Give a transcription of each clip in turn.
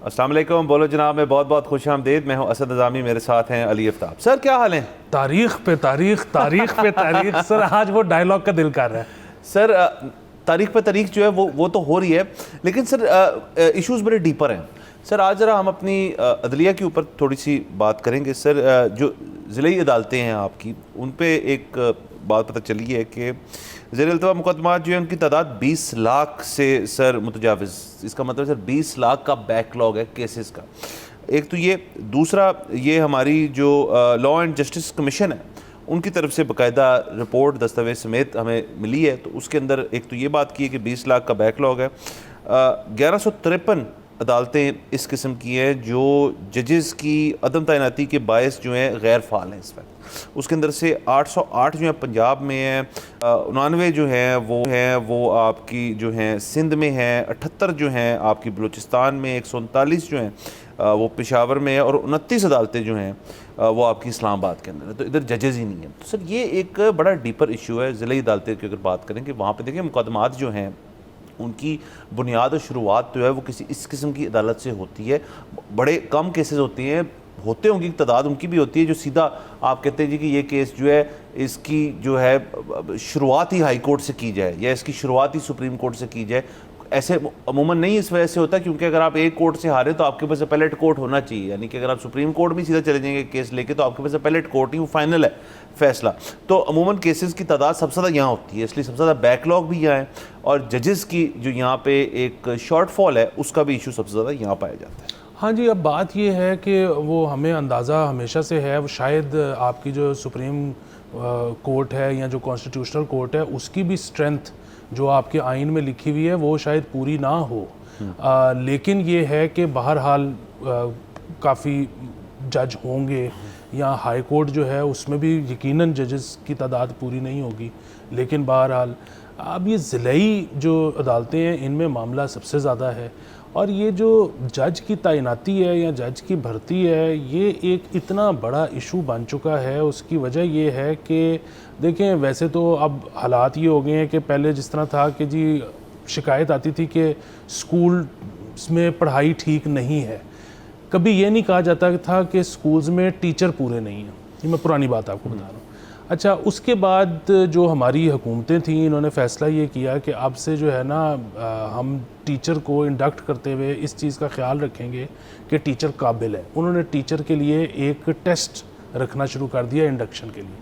السلام علیکم، بولو جناب میں بہت بہت خوش آمدید. میں ہوں اسد نظامی، میرے ساتھ ہیں علی افتاب. سر کیا حال ہیں؟ تاریخ پہ تاریخ، تاریخ پہ تاریخ. سر آج وہ ڈائلاگ کا دل کر رہا ہے. سر تاریخ پہ تاریخ جو ہے وہ تو ہو رہی ہے، لیکن سر ایشوز بڑے ڈیپر ہیں. سر آج ذرا ہم اپنی عدلیہ کے اوپر تھوڑی سی بات کریں گے. سر جو ضلعی عدالتیں ہیں آپ کی، ان پہ ایک بات پتہ چلی ہے کہ زیر التوا مقدمات جو ہیں ان کی تعداد 20 لاکھ سے سر متجاوز. اس کا مطلب سر 20 لاکھ کا بیک لاگ ہے کیسز کا. ایک تو یہ، دوسرا یہ ہماری جو لا اینڈ جسٹس کمیشن ہے ان کی طرف سے باقاعدہ رپورٹ دستاویز سمیت ہمیں ملی ہے، تو اس کے اندر ایک تو یہ بات کی ہے کہ 20 لاکھ کا بیک لاگ ہے. 1153 عدالتیں اس قسم کی ہیں جو ججز کی عدم تعیناتی کے باعث جو ہیں غیر فعال ہیں اس وقت. اس کے اندر سے 808 جو ہیں پنجاب میں ہیں، 99 جو ہیں وہ آپ کی جو ہیں سندھ میں ہیں، 78 جو ہیں آپ کی بلوچستان میں، 139 جو ہیں وہ پشاور میں ہیں، اور 29 عدالتیں جو ہیں وہ آپ کی اسلام آباد کے اندر ہے. تو ادھر ججز ہی نہیں ہیں. تو سر یہ ایک بڑا ڈیپر ایشو ہے. ضلعی عدالتیں کی اگر بات کریں کہ وہاں پہ دیکھیں مقدمات جو ہیں ان کی بنیاد اور شروعات جو ہے وہ کسی اس قسم کی عدالت سے ہوتی ہے. بڑے کم کیسز ہوتے ہوں گی، تعداد ان کی بھی ہوتی ہے جو سیدھا آپ کہتے ہیں جی کہ یہ کیس جو ہے اس کی جو ہے شروعات ہی ہائی کورٹ سے کی جائے یا اس کی شروعات ہی سپریم کورٹ سے کی جائے. ایسے عموماً نہیں اس وجہ سے ہوتا کیونکہ اگر آپ ایک کورٹ سے ہارے تو آپ کے پاس اپیلیٹ کورٹ ہونا چاہیے، یعنی کہ اگر آپ سپریم کورٹ بھی سیدھا چلے جائیں گے کیس لے کے تو آپ کے پاس اپیلیٹ کورٹ ہی وہ فائنل ہے فیصلہ. تو عموماً کیسز کی تعداد سب سے زیادہ یہاں ہوتی ہے، اس لیے سب سے زیادہ بیک لاگ بھی یہاں ہے، اور ججز کی جو یہاں پہ ایک شارٹ فال ہے اس کا بھی ایشو سب سے زیادہ یہاں پایا جاتا ہے. ہاں جی، اب بات یہ ہے کہ وہ ہمیں اندازہ ہمیشہ سے ہے، وہ شاید آپ کی جو سپریم کورٹ ہے یا جو کانسٹیٹیوشنل کورٹ ہے اس کی بھی اسٹرینتھ جو آپ کے آئین میں لکھی ہوئی ہے وہ شاید پوری نہ ہو، لیکن یہ ہے کہ بہرحال کافی جج ہوں گے، یا ہائی کورٹ جو ہے اس میں بھی یقیناً ججز کی تعداد پوری نہیں ہوگی. لیکن بہرحال اب یہ ضلعی جو عدالتیں ہیں ان میں معاملہ سب سے زیادہ ہے، اور یہ جو جج کی تعیناتی ہے یا جج کی بھرتی ہے یہ ایک اتنا بڑا ایشو بن چکا ہے. اس کی وجہ یہ ہے کہ دیکھیں ویسے تو اب حالات یہ ہو گئے ہیں کہ پہلے جس طرح تھا کہ جی شکایت آتی تھی کہ سکولز میں پڑھائی ٹھیک نہیں ہے، کبھی یہ نہیں کہا جاتا تھا کہ سکولز میں ٹیچر پورے نہیں ہیں. یہ میں پرانی بات آپ کو بتا رہا ہوں. اچھا، اس کے بعد جو ہماری حکومتیں تھیں انہوں نے فیصلہ یہ کیا کہ اب سے جو ہے نا ہم ٹیچر کو انڈکٹ کرتے ہوئے اس چیز کا خیال رکھیں گے کہ ٹیچر قابل ہے. انہوں نے ٹیچر کے لیے ایک ٹیسٹ رکھنا شروع کر دیا انڈکشن کے لیے.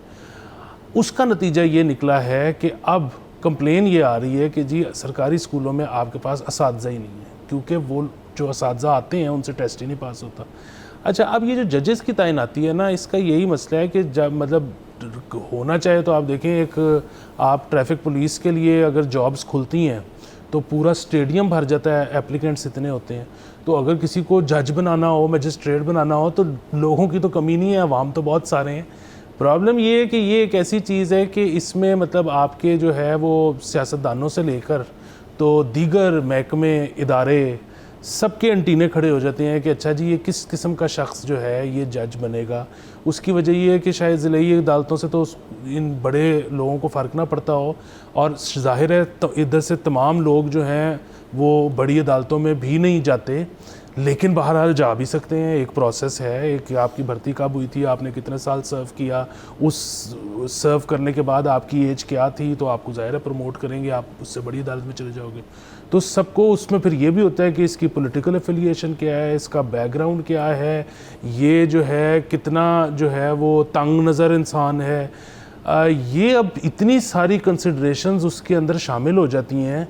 اس کا نتیجہ یہ نکلا ہے کہ اب کمپلین یہ آ رہی ہے کہ جی سرکاری اسکولوں میں آپ کے پاس اساتذہ ہی نہیں ہیں، کیونکہ وہ جو اساتذہ آتے ہیں ان سے ٹیسٹ ہی نہیں پاس ہوتا. اچھا، اب یہ جو ججز کی تعیناتی ہے نا اس کا یہی مسئلہ ہے کہ جب مطلب ہونا چاہے تو آپ دیکھیں ایک آپ ٹریفک پولیس کے لیے اگر جابز کھلتی ہیں تو پورا اسٹیڈیم بھر جاتا ہے، اپلیکنٹس اتنے ہوتے ہیں. تو اگر کسی کو جج بنانا ہو، مجسٹریٹ بنانا ہو تو لوگوں کی تو کمی نہیں ہے، عوام تو بہت سارے ہیں. پرابلم یہ ہے کہ یہ ایک ایسی چیز ہے کہ اس میں مطلب آپ کے جو ہے وہ سیاستدانوں سے لے کر تو دیگر محکمے ادارے سب کے انٹینے کھڑے ہو جاتے ہیں کہ اچھا جی یہ کس قسم کا شخص جو ہے یہ جج بنے گا. اس کی وجہ یہ ہے کہ شاید ضلعی عدالتوں سے تو ان بڑے لوگوں کو فرق نہ پڑتا ہو، اور ظاہر ہے ادھر سے تمام لوگ جو ہیں وہ بڑی عدالتوں میں بھی نہیں جاتے، لیکن بہرحال جا بھی سکتے ہیں. ایک پروسیس ہے، ایک آپ کی بھرتی کب ہوئی تھی، آپ نے کتنے سال سرو کیا، اس سرو کرنے کے بعد آپ کی ایج کیا تھی، تو آپ کو ظاہر ہے پروموٹ کریں گے، آپ اس سے بڑی عدالت میں چلے جاؤ گے. تو سب کو اس میں پھر یہ بھی ہوتا ہے کہ اس کی پولیٹیکل ایفیلیشن کیا ہے، اس کا بیک گراؤنڈ کیا ہے، یہ جو ہے کتنا جو ہے وہ تنگ نظر انسان ہے. یہ اب اتنی ساری کنسیڈریشنز اس کے اندر شامل ہو جاتی ہیں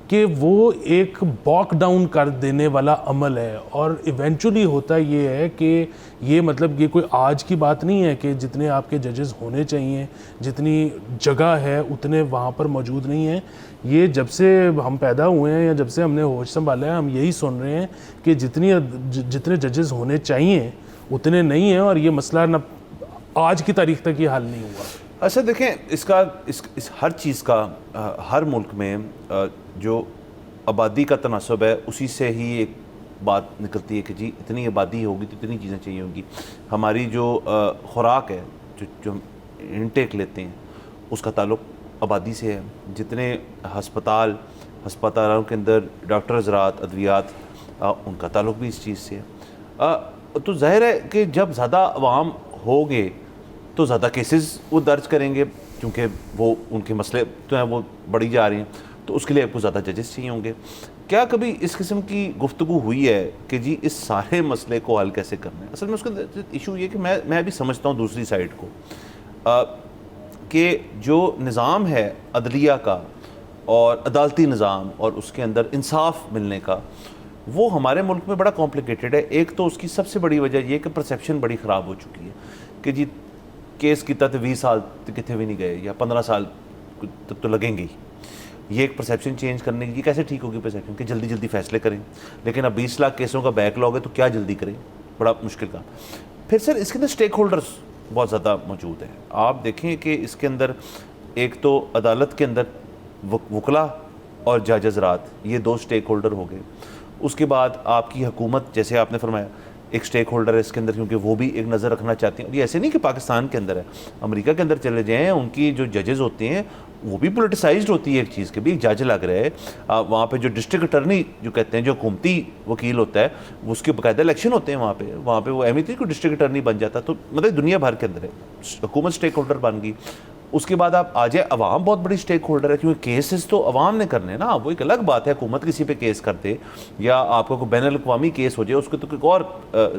کہ وہ ایک باک ڈاؤن کر دینے والا عمل ہے. اور ایونچولی ہوتا یہ ہے کہ یہ مطلب یہ کوئی آج کی بات نہیں ہے کہ جتنے آپ کے ججز ہونے چاہیے، جتنی جگہ ہے اتنے وہاں پر موجود نہیں ہیں. یہ جب سے ہم پیدا ہوئے ہیں یا جب سے ہم نے ہوش سنبھالا ہے ہم یہی سن رہے ہیں کہ جتنے ججز ہونے چاہیے اتنے نہیں ہیں، اور یہ مسئلہ نہ آج کی تاریخ تک یہ حل نہیں ہوا. اچھا دیکھیں اس ہر چیز کا ہر ملک میں جو آبادی کا تناسب ہے اسی سے ہی ایک بات نکلتی ہے کہ جی اتنی آبادی ہوگی تو اتنی چیزیں چاہیے ہوں گی. ہماری جو خوراک ہے جو ہم انٹیک لیتے ہیں اس کا تعلق آبادی سے ہے, جتنے ہسپتالوں کے اندر ڈاکٹر حضرات, ادویات, ان کا تعلق بھی اس چیز سے ہے. تو ظاہر ہے کہ جب زیادہ عوام ہوگے تو زیادہ کیسز وہ درج کریں گے, کیونکہ وہ ان کے مسئلے جو ہیں وہ بڑھی جا رہے ہیں, تو اس کے لیے آپ کو زیادہ ججز چاہیے ہوں گے. کیا کبھی اس قسم کی گفتگو ہوئی ہے کہ جی اس سارے مسئلے کو حل کیسے کرنا ہے؟ اصل میں اس کا ایشو یہ کہ میں بھی سمجھتا ہوں دوسری سائڈ کو, کہ جو نظام ہے عدلیہ کا اور عدالتی نظام اور اس کے اندر انصاف ملنے کا, وہ ہمارے ملک میں بڑا کمپلیکیٹڈ ہے. ایک تو اس کی سب سے بڑی وجہ یہ کہ پرسیپشن بڑی خراب ہو چکی ہے کہ جی کیس کیتا تو 20 سال کتنے بھی نہیں گئے یا 15 سال تب تو لگیں گے ہی. یہ ایک پرسیپشن چینج کرنے کی کیسے ٹھیک ہوگی پرسیپشن کہ جلدی جلدی فیصلے کریں, لیکن اب 20 لاکھ کیسوں کا بیک لاگ ہے تو کیا جلدی کریں, بڑا مشکل کام. پھر سر اس کے اندر سٹیک ہولڈرز بہت زیادہ موجود ہیں. آپ دیکھیں کہ اس کے اندر ایک تو عدالت کے اندر وکلا اور جج حضرات, یہ 2 سٹیک ہولڈر ہو گئے. اس کے بعد آپ کی حکومت, جیسے آپ نے فرمایا, ایک سٹیک ہولڈر ہے اس کے اندر, کیونکہ وہ بھی ایک نظر رکھنا چاہتے ہیں. اور یہ ایسے نہیں کہ پاکستان کے اندر ہے, امریکہ کے اندر چلے جائیں, ان کی جو ججز ہوتے ہیں وہ بھی پولیٹیسائزڈ ہوتی ہے ایک چیز کے بھی. ایک جج لگ رہا ہے وہاں پہ, جو ڈسٹرکٹ اٹرنی جو کہتے ہیں, جو حکومتی وکیل ہوتا ہے, اس کے باقاعدہ الیکشن ہوتے ہیں وہاں پہ وہ اہمیت نہیں کہ ڈسٹرکٹ اٹرنی بن جاتا. تو مطلب دنیا بھر کے اندر ہے حکومت سٹیک ہولڈر بن گئی. اس کے بعد آپ آ جائے, عوام بہت بڑی سٹیک ہولڈر ہے, کیونکہ کیسز تو عوام نے کرنے نا. وہ ایک الگ بات ہے حکومت کسی پہ کیس کرتے یا آپ کا کوئی بین الاقوامی کیس ہو جائے, اس کے تو ایک اور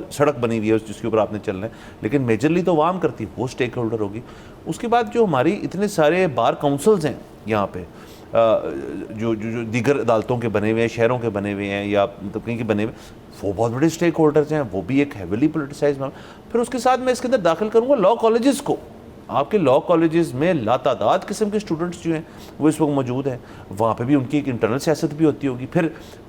سڑک بنی ہوئی ہے جس کے اوپر آپ نے چلنا ہے, لیکن میجرلی تو عوام کرتی, وہ سٹیک ہولڈر ہوگی. اس کے بعد جو ہماری اتنے سارے بار کونسلز ہیں یہاں پہ, جو دیگر عدالتوں کے بنے ہوئے ہیں, شہروں کے بنے ہوئے ہیں یا مطلب کہیں کے بنے ہوئے, وہ بہت بڑے سٹیک ہولڈرز ہیں, وہ بھی ایک ہیویلی پولیٹیسائز. پھر اس کے ساتھ میں اس کے اندر داخل کروں گا لا کالجز کو. آپ کے لا کالجز میں لاتعداد قسم کے اسٹوڈنٹس جو ہیں وہ اس وقت موجود ہیں, وہاں پہ بھی ان کی ایک انٹرنل سیاست بھی ہوتی ہوگی. پھر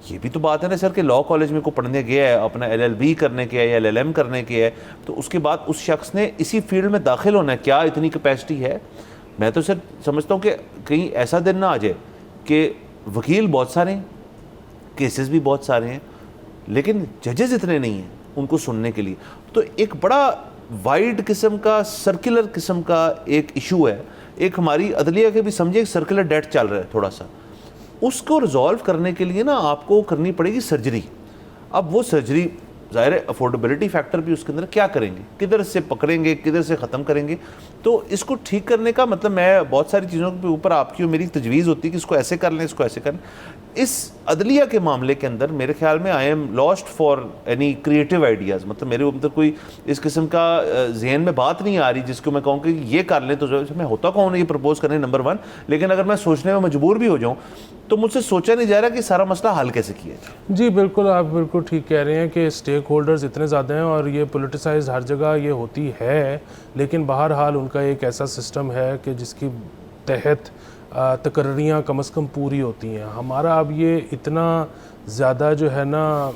یہ بھی تو بات ہے نا سر کہ لا کالج میں کو پڑھنے گیا ہے, اپنا LLB کرنے کے ہے یا LLM کرنے کے ہے, تو اس کے بعد اس شخص نے اسی فیلڈ میں داخل ہونا ہے. کیا اتنی کیپیسٹی ہے؟ میں تو سر سمجھتا ہوں کہ کہیں ایسا دن نہ آ جائے کہ وکیل بہت سارے ہیں, کیسز بھی بہت سارے ہیں, لیکن ججز اتنے نہیں ہیں ان کو سننے کے لیے. تو ایک بڑا وائڈ قسم کا, سرکولر قسم کا ایک ایشو ہے. ایک ہماری عدلیہ کے بھی سمجھے ایک سرکولر ڈیٹ چل رہا ہے تھوڑا سا. اس کو ریزالو کرنے کے لیے نا آپ کو کرنی پڑے گی سرجری. اب وہ سرجری ظاہر ہے افورڈیبلٹی فیکٹر بھی اس کے اندر, کیا کریں گے, کدھر سے پکڑیں گے, کدھر سے ختم کریں گے. تو اس کو ٹھیک کرنے کا مطلب, میں بہت ساری چیزوں کے اوپر آپ کی اور میری تجویز ہوتی ہے کہ اس کو ایسے کر لیں, اس کو ایسے کر لیں. اس عدلیہ کے معاملے کے اندر میرے خیال میں I am last for any creative ideas. مطلب میرے اندر کوئی اس قسم کا ذہن میں بات نہیں آ رہی جس کو میں کہوں کہ یہ کر لیں. تو میں ہوتا کون یہ پرپوز کرنے نمبر 1, لیکن اگر میں سوچنے میں مجبور بھی ہو جاؤں تو مجھ سے سوچا نہیں جا رہا کہ سارا مسئلہ حل کیسے کیا جائے. جی بالکل, آپ بالکل ٹھیک کہہ رہے ہیں کہ سٹیک ہولڈرز اتنے زیادہ ہیں اور یہ پولیٹیسائز ہر جگہ یہ ہوتی ہے, لیکن بہرحال ان کا ایک ایسا سسٹم ہے کہ جس کی تحت تقرریاں کم از کم پوری ہوتی ہیں. ہمارا اب یہ اتنا زیادہ جو ہے نا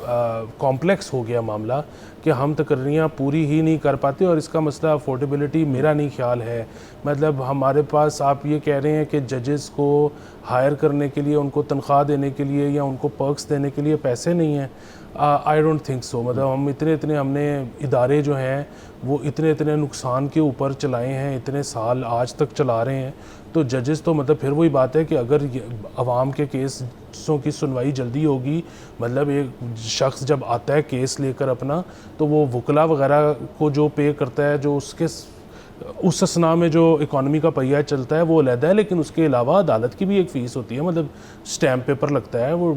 کمپلیکس ہو گیا معاملہ کہ ہم تقرریاں پوری ہی نہیں کر پاتے, اور اس کا مسئلہ افورڈیبلٹی میرا نہیں خیال ہے. مطلب ہمارے پاس آپ یہ کہہ رہے ہیں کہ ججز کو ہائر کرنے کے لیے, ان کو تنخواہ دینے کے لیے یا ان کو پرکس دینے کے لیے پیسے نہیں ہیں. I don't think so. مطلب ہم نے ادارے جو ہیں وہ اتنے نقصان کے اوپر چلائے ہیں, اتنے سال آج تک چلا رہے ہیں. تو ججز تو مطلب پھر وہی بات ہے کہ اگر عوام کے کیسوں کی سنوائی جلدی ہوگی, مطلب ایک شخص جب آتا ہے کیس لے کر اپنا, تو وہ وکلا وغیرہ کو جو پے کرتا ہے, جو اس اسنا میں جو اکانومی کا پہیہ چلتا ہے وہ علیحدہ ہے, لیکن اس کے علاوہ عدالت کی بھی ایک فیس ہوتی ہے. مطلب سٹیمپ پیپر لگتا ہے, وہ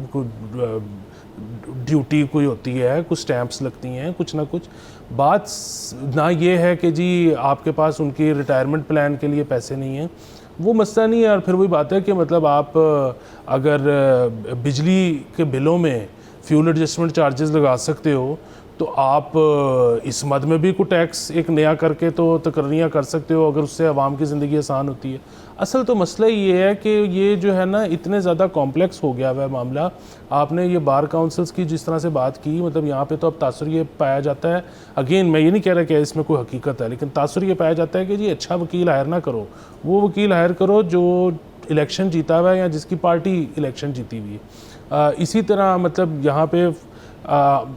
ڈیوٹی کوئی ہوتی ہے, کچھ سٹیمپس لگتی ہیں, کچھ نہ کچھ. بات نہ یہ ہے کہ جی آپ کے پاس ان کی ریٹائرمنٹ پلان کے لیے پیسے نہیں ہیں, وہ مسئلہ نہیں ہے. اور پھر وہی بات ہے کہ مطلب آپ اگر بجلی کے بلوں میں فیول ایڈجسٹمنٹ چارجز لگا سکتے ہو تو آپ اس مد میں بھی کوئی ٹیکس ایک نیا کر کے تو تقرریاں کر سکتے ہو, اگر اس سے عوام کی زندگی آسان ہوتی ہے. اصل تو مسئلہ یہ ہے کہ یہ جو ہے نا اتنے زیادہ کمپلیکس ہو گیا ہوا ہے معاملہ. آپ نے یہ بار کاؤنسلز کی جس طرح سے بات کی, مطلب یہاں پہ تو اب تاثر یہ پایا جاتا ہے, اگین میں یہ نہیں کہہ رہا کہ اس میں کوئی حقیقت ہے, لیکن تاثر یہ پایا جاتا ہے کہ جی اچھا وکیل ہائر نہ کرو, وہ وکیل ہائر کرو جو الیکشن جیتا ہوا ہے یا جس کی پارٹی الیکشن جیتی ہوئی ہے. اسی طرح مطلب یہاں پہ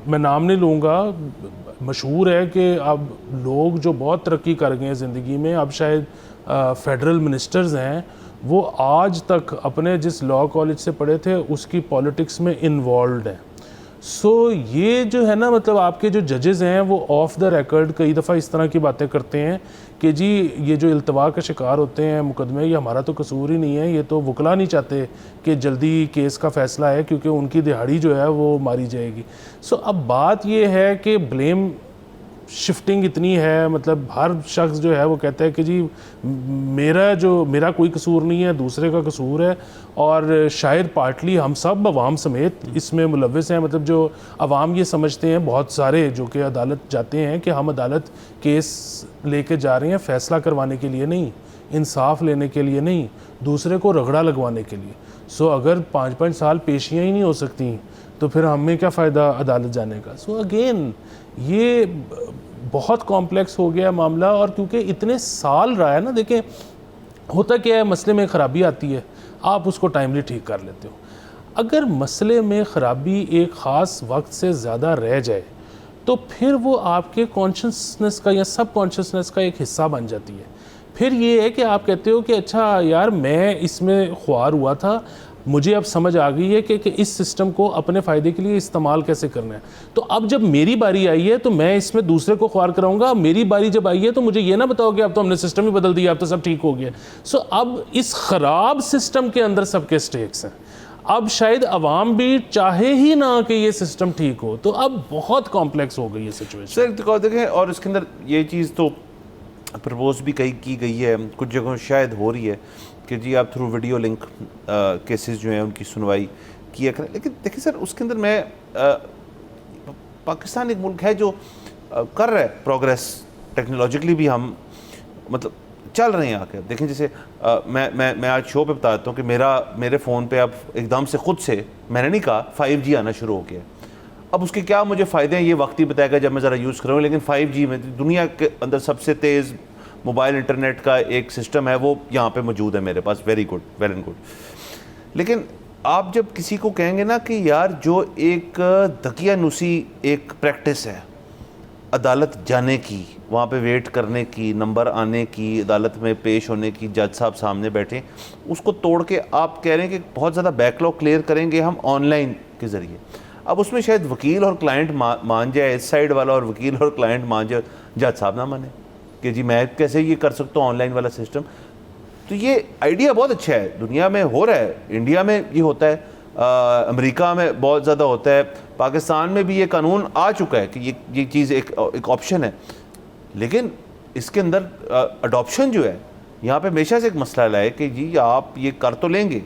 میں نام نہیں لوں گا, مشہور ہے کہ اب لوگ جو بہت ترقی کر گئے ہیں زندگی میں, اب شاید فیڈرل منسٹرز ہیں, وہ آج تک اپنے جس لاء کالج سے پڑھے تھے اس کی پالیٹکس میں انوالوڈ ہیں. سو یہ جو ہے نا مطلب آپ کے جو ججز ہیں وہ آف دا ریکارڈ کئی دفعہ اس طرح کی باتیں کرتے ہیں کہ جی یہ جو التوا کا شکار ہوتے ہیں مقدمے, یہ ہمارا تو قصور ہی نہیں ہے, یہ تو وکلا نہیں چاہتے کہ جلدی کیس کا فیصلہ ہے کیونکہ ان کی دہاڑی جو ہے وہ ماری جائے گی. سو اب بات یہ ہے کہ بلیم شفٹنگ اتنی ہے, مطلب ہر شخص جو ہے وہ کہتا ہے کہ جی میرا کوئی قصور نہیں ہے, دوسرے کا قصور ہے, اور شاید پارٹلی ہم سب عوام سمیت اس میں ملوث ہیں. مطلب جو عوام یہ سمجھتے ہیں بہت سارے جو کہ عدالت جاتے ہیں کہ ہم عدالت کیس لے کے جا رہے ہیں فیصلہ کروانے کے لیے نہیں, انصاف لینے کے لیے نہیں, دوسرے کو رگڑا لگوانے کے لیے. سو اگر 5-5 سال پیشیاں ہی نہیں ہو سکتی تو پھر ہمیں کیا فائدہ عدالت جانے کا. سو اگین یہ بہت کمپلیکس ہو گیا معاملہ, اور کیونکہ اتنے سال رہا ہے نا, دیکھیں ہوتا کیا ہے, مسئلے میں خرابی آتی ہے, آپ اس کو ٹائملی ٹھیک کر لیتے ہو. اگر مسئلے میں خرابی ایک خاص وقت سے زیادہ رہ جائے تو پھر وہ آپ کے کانشسنس کا یا سب کانشسنس کا ایک حصہ بن جاتی ہے. پھر یہ ہے کہ آپ کہتے ہو کہ اچھا یار میں اس میں خوار ہوا تھا, مجھے اب سمجھ آ گئی ہے کہ اس سسٹم کو اپنے فائدے کے لیے استعمال کیسے کرنا ہے. تو اب جب میری باری آئی ہے تو میں اس میں دوسرے کو خوار کراؤں گا. میری باری جب آئی ہے تو مجھے یہ نہ بتاؤ کہ اب تو ہم نے سسٹم ہی بدل دیا, اب تو سب ٹھیک ہو گیا. سو اب اس خراب سسٹم کے اندر سب کے سٹیکس ہیں. اب شاید عوام بھی چاہے ہی نہ کہ یہ سسٹم ٹھیک ہو, تو اب بہت کمپلیکس ہو گئی یہ سچویشن. سر دیکھیں, اور اس کے اندر یہ چیز تو پرپوز بھی کی گئی ہے, کچھ جگہوں شاید ہو رہی ہے کہ جی آپ تھرو ویڈیو لنک کیسز جو ہیں ان کی سنوائی کیا کریں. لیکن دیکھیں سر, اس کے اندر میں پاکستان ایک ملک ہے جو کر رہا ہے پروگریس ٹیکنالوجیکلی بھی, ہم مطلب چل رہے ہیں آگے. دیکھیں جیسے میں آج شو پہ بتاتا ہوں کہ میرے فون پہ اب ایک دم سے خود سے, میں نے نہیں کہا, 5G آنا شروع ہو گیا. اب اس کے کیا مجھے فائدے ہیں یہ وقت ہی بتائے گا جب میں ذرا یوز کروں. لیکن 5G میں دنیا کے اندر سب سے تیز موبائل انٹرنیٹ کا ایک سسٹم ہے, وہ یہاں پہ موجود ہے میرے پاس. Very good, well and good. لیکن آپ جب کسی کو کہیں گے نا کہ یار جو ایک دقیانوسی ایک پریکٹس ہے عدالت جانے کی, وہاں پہ ویٹ کرنے کی, نمبر آنے کی, عدالت میں پیش ہونے کی, جج صاحب سامنے بیٹھیں, اس کو توڑ کے آپ کہہ رہے ہیں کہ بہت زیادہ بیک لاگ کلیئر کریں گے ہم آن لائن کے ذریعے. اب اس میں شاید وکیل اور کلائنٹ مان جائے, اس سائڈ والا, اور وکیل اور کلائنٹ مان جائے, جج صاحب نہ مانے کہ جی میں کیسے یہ کر سکتا ہوں آن لائن والا سسٹم. تو یہ آئیڈیا بہت اچھا ہے, دنیا میں ہو رہا ہے, انڈیا میں یہ ہوتا ہے, امریکہ میں بہت زیادہ ہوتا ہے, پاکستان میں بھی یہ قانون آ چکا ہے کہ یہ چیز ایک آپشن ہے. لیکن اس کے اندر اڈاپشن جو ہے, یہاں پہ ہمیشہ سے ایک مسئلہ ہے کہ جی آپ یہ کر تو لیں گے,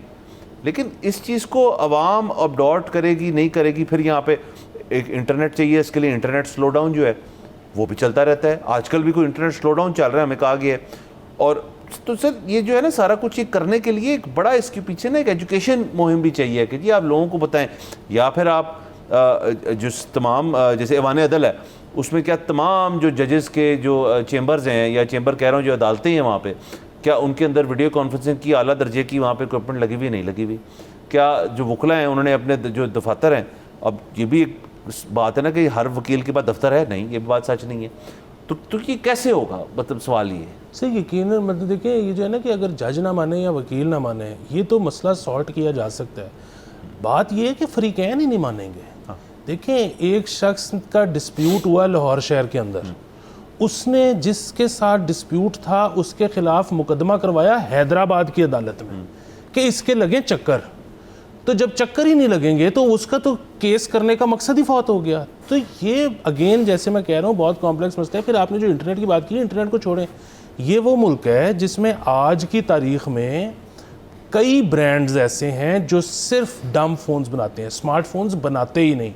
لیکن اس چیز کو عوام اڈاپٹ کرے گی نہیں کرے گی. پھر یہاں پہ ایک انٹرنیٹ چاہیے, اس کے لیے انٹرنیٹ سلو ڈاؤن جو ہے وہ بھی چلتا رہتا ہے. آج کل بھی کوئی انٹرنیٹ سلو ڈاؤن چل رہا ہے, ہمیں کہا گیا ہے. اور تو سر یہ جو ہے نا سارا کچھ یہ کرنے کے لیے ایک بڑا اس کے پیچھے نا ایک ایجوکیشن مہم بھی چاہیے کہ جی آپ لوگوں کو بتائیں, یا پھر آپ جو تمام جیسے ایوان عدل ہے اس میں کیا تمام جو ججز کے جو چیمبرز ہیں, یا چیمبر کہہ رہا ہوں جو عدالتیں ہیں وہاں پہ, کیا ان کے اندر ویڈیو کانفرنسنگ کی اعلیٰ درجے کی وہاں پہ اکوپمنٹ لگی ہوئی نہیں لگی ہوئی؟ کیا جو وکلا ہیں انہوں نے اپنے جو دفاتر ہیں, اب یہ بھی ایک بات ہے نا کہ ہر وکیل کے پاس دفتر ہے نہیں, یہ بھی بات سچ نہیں ہے. تو یہ کیسے ہوگا, مطلب سوال یہ ہے. سر یقیناً مطلب دیکھیں یہ جو ہے نا کہ اگر جج نہ مانے یا وکیل نہ مانے, یہ تو مسئلہ سارٹ کیا جا سکتا ہے. بات یہ ہے کہ فریقین ہی نہیں مانیں گے. دیکھیں ایک شخص کا ڈسپیوٹ ہوا لاہور شہر کے اندر, اس نے جس کے ساتھ ڈسپیوٹ تھا اس کے خلاف مقدمہ کروایا حیدرآباد کی عدالت میں کہ اس کے لگیں چکر. تو جب چکر ہی نہیں لگیں گے تو اس کا تو کیس کرنے کا مقصد ہی فوت ہو گیا. تو یہ اگین جیسے میں کہہ رہا ہوں بہت کمپلیکس مسئلہ ہے. پھر آپ نے جو انٹرنیٹ کی بات کی, انٹرنیٹ کو چھوڑیں, یہ وہ ملک ہے جس میں آج کی تاریخ میں کئی برانڈز ایسے ہیں جو صرف ڈم فونز بناتے ہیں, اسمارٹ فونز بناتے ہی نہیں,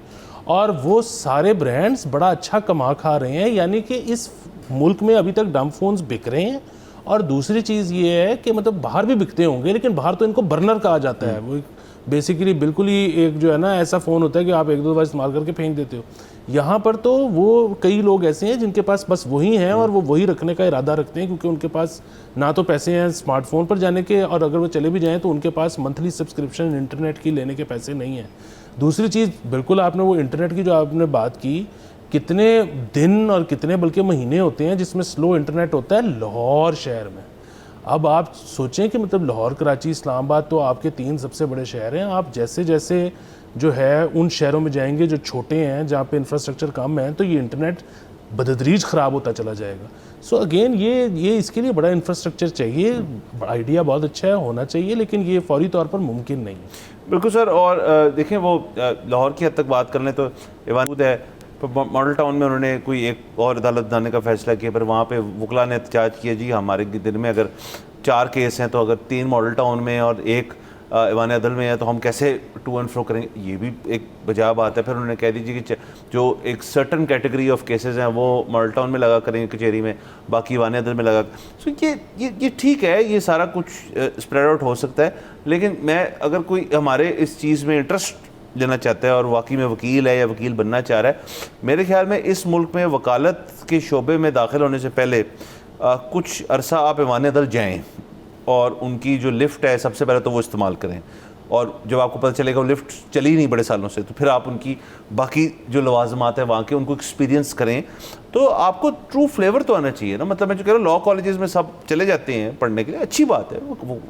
اور وہ سارے برانڈز بڑا اچھا کما کھا رہے ہیں. یعنی کہ اس ملک میں ابھی تک ڈم فونز بک رہے ہیں. اور دوسری چیز یہ ہے کہ مطلب باہر بھی بکتے ہوں گے, لیکن باہر تو ان کو برنر کہا جاتا ہے. وہ بیسیکلی بالکل ہی ایک جو ہے نا ایسا فون ہوتا ہے کہ آپ ایک دو بار استعمال کر کے پھینک دیتے ہو. یہاں پر تو وہ کئی لوگ ایسے ہیں جن کے پاس بس وہی ہیں, اور وہ وہی رکھنے کا ارادہ رکھتے ہیں, کیونکہ ان کے پاس نہ تو پیسے ہیں اسمارٹ فون پر جانے کے, اور اگر وہ چلے بھی جائیں تو ان کے پاس منتھلی سبسکرپشن انٹرنیٹ کی لینے کے پیسے نہیں ہیں. دوسری چیز بالکل آپ نے وہ انٹرنیٹ کی جو آپ نے بات کی, کتنے دن اور کتنے بلکہ مہینے ہوتے ہیں جس میں سلو انٹرنیٹ ہوتا ہے لاہور شہر میں. اب آپ سوچیں کہ مطلب لاہور، کراچی، اسلام آباد تو آپ کے 3 سب سے بڑے شہر ہیں. آپ جیسے جیسے جو ہے ان شہروں میں جائیں گے جو چھوٹے ہیں، جہاں پہ انفراسٹرکچر کم ہے، تو یہ انٹرنیٹ بدتدریج خراب ہوتا چلا جائے گا. سو اگین یہ اس کے لیے بڑا انفراسٹرکچر چاہیے. آئیڈیا بہت اچھا ہے، ہونا چاہیے، لیکن یہ فوری طور پر ممکن نہیں ہے. بالکل سر. اور دیکھیں وہ لاہور کی حد تک بات کر لیں تو ایوان ہے ماڈل ٹاؤن میں انہوں نے کوئی ایک اور عدالت بنانے کا فیصلہ کیا، پھر وہاں پہ وکلا نے احتجاج کیا جی ہمارے دن میں اگر 4 کیس ہیں تو اگر 3 ماڈل ٹاؤن میں اور 1 ایوان عدل میں ہے تو ہم کیسے ٹو اینڈ فرو کریں گے. یہ بھی ایک بجا بات ہے. پھر انہوں نے کہہ دیجیے کہ جو ایک سرٹن کیٹیگری آف کیسز ہیں وہ ماڈل ٹاؤن میں لگا کریں گے کچہری میں، باقی ایوان عدل میں لگا. سو یہ ٹھیک ہے، یہ سارا کچھ اسپریڈ آؤٹ ہو سکتا ہے، لیکن میں اگر کوئی ہمارے اس چیز میں انٹرسٹ لینا چاہتا ہے اور واقعی میں وکیل ہے یا وکیل بننا چاہ رہا ہے، میرے خیال میں اس ملک میں وکالت کے شعبے میں داخل ہونے سے پہلے کچھ عرصہ آپ ایوان عدل جائیں اور ان کی جو لفٹ ہے سب سے پہلے تو وہ استعمال کریں. اور جب آپ کو پتہ چلے گا وہ لفٹ چلی نہیں بڑے سالوں سے، تو پھر آپ ان کی باقی جو لوازمات ہیں وہاں کے ان کو ایکسپیرینس کریں، تو آپ کو ٹرو فلیور تو آنا چاہیے نا. مطلب میں جو کہہ رہا ہوں لا کالجز میں سب چلے جاتے ہیں پڑھنے کے لیے، اچھی بات ہے.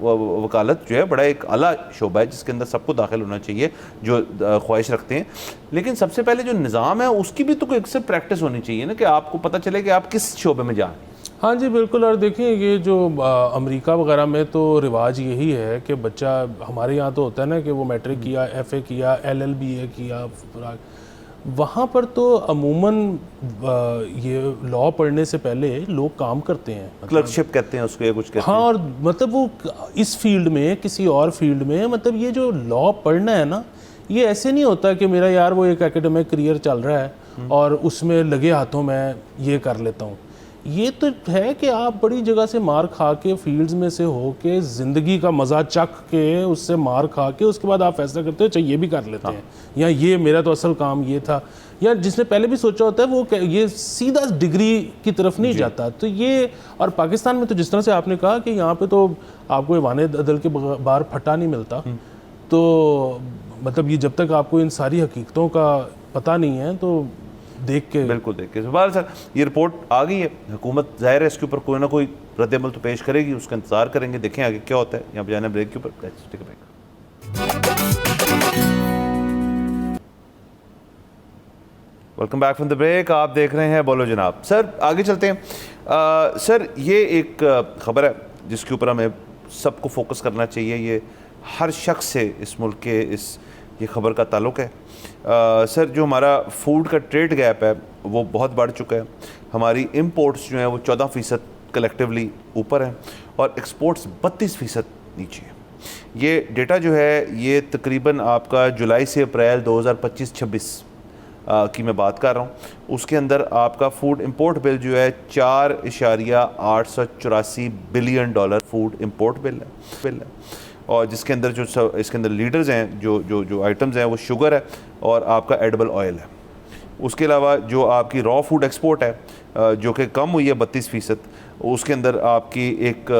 وکالت جو ہے بڑا ایک اعلیٰ شعبہ ہے جس کے اندر سب کو داخل ہونا چاہیے جو خواہش رکھتے ہیں. لیکن سب سے پہلے جو نظام ہے اس کی بھی تو کوئی اکثر پریکٹس ہونی چاہیے نا، کہ آپ کو پتہ چلے کہ آپ کس شعبے میں جائیں. ہاں جی بالکل. اور دیکھیں یہ جو امریکہ وغیرہ میں تو رواج یہی ہے کہ بچہ، ہمارے یہاں تو ہوتا ہے نا کہ وہ میٹرک کیا، ایف اے کیا، LLBA کیا، وہاں پر تو عموماً یہ لاء پڑھنے سے پہلے لوگ کام کرتے ہیں، کلرکشپ کہتے ہیں اس کو یا کچھ کہتے ہیں. ہاں. اور مطلب وہ اس فیلڈ میں کسی اور فیلڈ میں، مطلب یہ جو لاء پڑھنا ہے نا، یہ ایسے نہیں ہوتا کہ میرا یار وہ ایک ایکیڈمک کریئر چل رہا ہے اور اس میں لگے ہاتھوں میں یہ کر لیتا ہوں. یہ تو ہے کہ آپ بڑی جگہ سے مار کھا کے، فیلڈز میں سے ہو کے، زندگی کا مزہ چکھ کے، اس سے مار کھا کے اس کے بعد آپ فیصلہ کرتے ہو چاہے یہ بھی کر لیتے ہیں، یا یہ میرا تو اصل کام یہ تھا. یا جس نے پہلے بھی سوچا ہوتا ہے وہ یہ سیدھا ڈگری کی طرف نہیں جاتا. تو یہ، اور پاکستان میں تو جس طرح سے آپ نے کہا کہ یہاں پہ تو آپ کو ایوان عدل کے باہر پھٹا نہیں ملتا، تو مطلب یہ جب تک آپ کو ان ساری حقیقتوں کا پتہ نہیں ہے تو دیکھ کے بالکل دیکھ کے. بہرحال سر یہ رپورٹ آ گئی ہے، حکومت ظاہر ہے اس کے اوپر کوئی نہ کوئی رد عمل تو پیش کرے گی، اس کا انتظار کریں گے، دیکھیں آگے کیا ہوتا ہے. یہاں پہ جانا بریک کے اوپر. Welcome back from the break. آپ دیکھ رہے ہیں بولو جناب. سر آگے چلتے ہیں. سر یہ ایک خبر ہے جس کے اوپر ہمیں سب کو فوکس کرنا چاہیے. یہ ہر شخص سے اس ملک کے یہ خبر کا تعلق ہے. سر جو ہمارا فوڈ کا ٹریڈ گیپ ہے وہ بہت بڑھ چکا ہے. ہماری امپورٹس جو ہیں وہ 14% کلیکٹیولی اوپر ہیں اور ایکسپورٹس 32% نیچے ہیں. یہ ڈیٹا جو ہے یہ تقریباً آپ کا جولائی سے اپریل 2025-26 کی میں بات کر رہا ہوں. اس کے اندر آپ کا فوڈ امپورٹ بل جو ہے $4.884 بلین فوڈ امپورٹ بل ہے. اور جس کے اندر اس کے اندر لیڈرز ہیں جو آئٹمز ہیں وہ شوگر ہے اور آپ کا ایڈیبل آئل ہے. اس کے علاوہ جو آپ کی را فوڈ ایکسپورٹ ہے جو کہ کم ہوئی ہے 32%. اس کے اندر آپ کی ایک